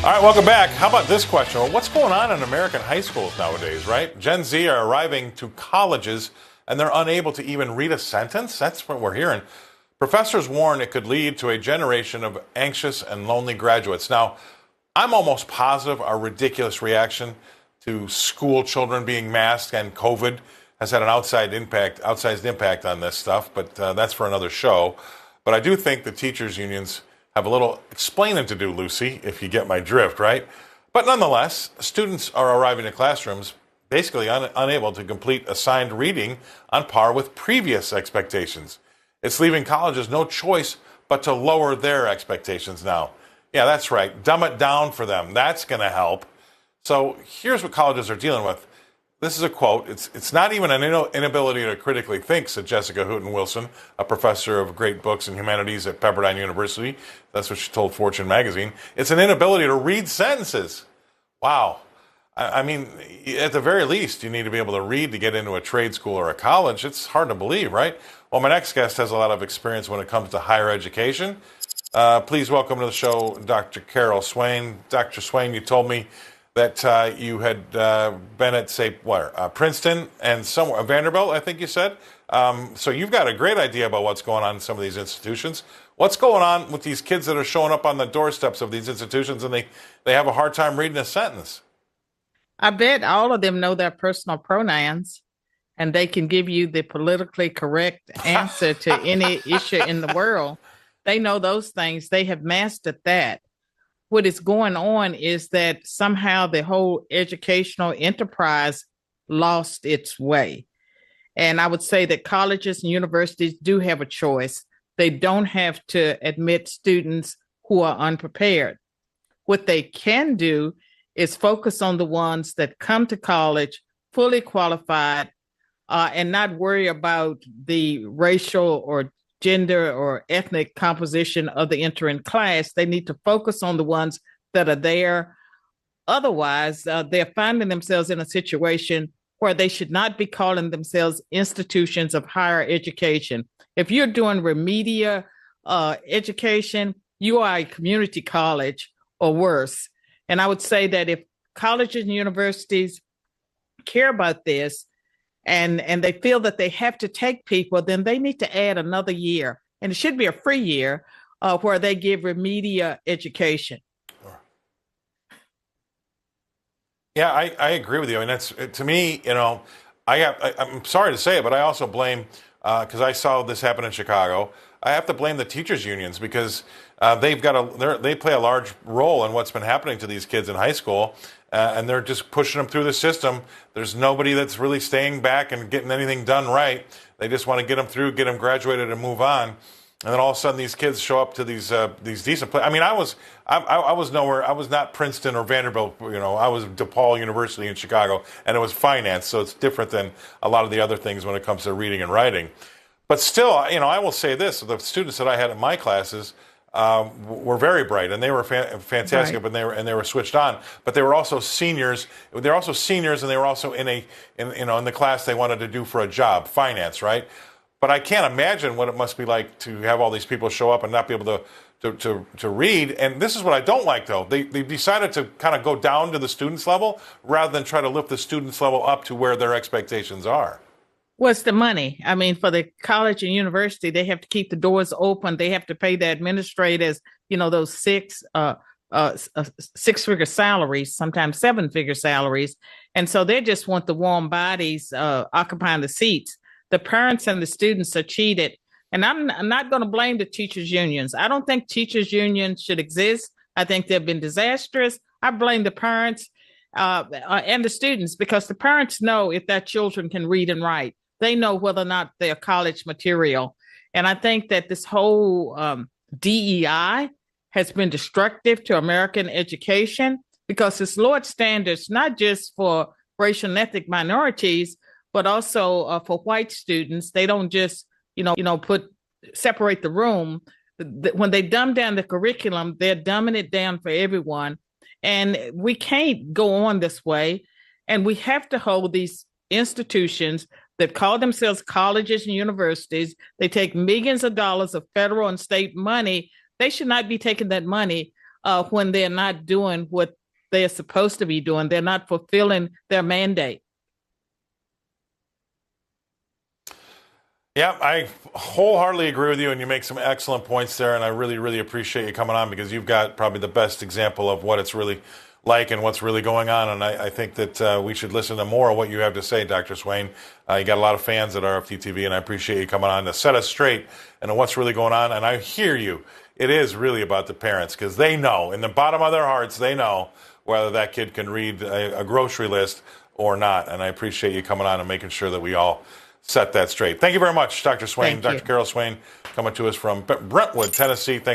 All right, welcome back. How about this question? Well, what's going on in American high schools nowadays, right? Gen Z are arriving to colleges and they're unable to even read a sentence. That's what we're hearing. Professors warn it could lead to a generation of anxious and lonely graduates. Now, I'm almost positive our ridiculous reaction to school children being masked and COVID has had an outsized impact on this stuff, but that's for another show. But I do think the teachers' unions have a little explaining to do, Lucy, if you get my drift, right? But nonetheless, students are arriving in classrooms basically unable to complete assigned reading on par with previous expectations. It's leaving colleges no choice but to lower their expectations now. Yeah, that's right. Dumb it down for them. That's going to help. So here's what colleges are dealing with. This is a quote. It's not even an inability to critically think, said Jessica Houghton-Wilson, a professor of great books and humanities at Pepperdine University. That's what she told Fortune magazine. It's an inability to read sentences. Wow. I mean, at the very least, you need to be able to read to get into a trade school or a college. It's hard to believe, right? Well, my next guest has a lot of experience when it comes to higher education. Please welcome to the show Dr. Carol Swain. Dr. Swain, you told me that you had been at, say, Princeton and somewhere, Vanderbilt, I think you said. So you've got a great idea about what's going on in some of these institutions. What's going on with these kids that are showing up on the doorsteps of these institutions and they have a hard time reading a sentence? I bet all of them know their personal pronouns and they can give you the politically correct answer to any issue in the world. They know those things. They have mastered that. What is going on is that somehow the whole educational enterprise lost its way. And I would say that colleges and universities do have a choice. They don't have to admit students who are unprepared. What they can do is focus on the ones that come to college fully qualified and not worry about the racial or gender or ethnic composition of the entering class. They need to focus on the ones that are there. Otherwise, they're finding themselves in a situation where they should not be calling themselves institutions of higher education. If you're doing remedial education, you are a community college or worse. And I would say that if colleges and universities care about this, and they feel that they have to take people, then they need to add another year. And it should be a free year where they give remedial education. Yeah, I agree with you. And that's, to me, I'm sorry to say it, but I also blame, because I saw this happen in Chicago, I have to blame the teachers unions because they play a large role in what's been happening to these kids in high school. And they're just pushing them through the system. There's nobody that's really staying back and getting anything done right. They just want to get them through, get them graduated, and move on. And then all of a sudden, these kids show up to these decent places. I mean, I was nowhere. I was not Princeton or Vanderbilt. I was DePaul University in Chicago, and it was finance, so it's different than a lot of the other things when it comes to reading and writing. But still, I will say this: the students that I had in my classes were very bright, and they were fantastic, right. and they were switched on. But they were also seniors. They're also seniors, and they were also in the class they wanted to do for a job, finance, right? But I can't imagine what it must be like to have all these people show up and not be able to read. And this is what I don't like, though. They decided to kind of go down to the students' level rather than try to lift the students' level up to where their expectations are. What's the money? I mean, for the college and university, they have to keep the doors open. They have to pay the administrators, those six-figure salaries, sometimes seven-figure salaries. And so they just want the warm bodies occupying the seats. The parents and the students are cheated. And I'm not going to blame the teachers' unions. I don't think teachers' unions should exist. I think they've been disastrous. I blame the parents and the students because the parents know if their children can read and write. They know whether or not they're college material. And I think that this whole DEI has been destructive to American education because it's lowered standards, not just for racial and ethnic minorities, but also for white students. They don't just, separate the room. When they dumb down the curriculum, they're dumbing it down for everyone. And we can't go on this way. And we have to hold these institutions that call themselves colleges and universities. They take millions of dollars of federal and state money. They should not be taking that money when they're not doing what they're supposed to be doing. They're not fulfilling their mandate. Yeah, I wholeheartedly agree with you, and you make some excellent points there, and I really, really appreciate you coming on because you've got probably the best example of what it's really like and what's really going on, and I think that we should listen to more of what you have to say, Dr. Swain. You got a lot of fans at RFT TV, and I appreciate you coming on to set us straight and what's really going on, and I hear you. It is really about the parents because they know, in the bottom of their hearts, they know whether that kid can read a grocery list or not, and I appreciate you coming on and making sure that we all set that straight. Thank you very much, Dr. Swain. Thank you. Dr. Carol Swain coming to us from Brentwood, Tennessee. Thanks.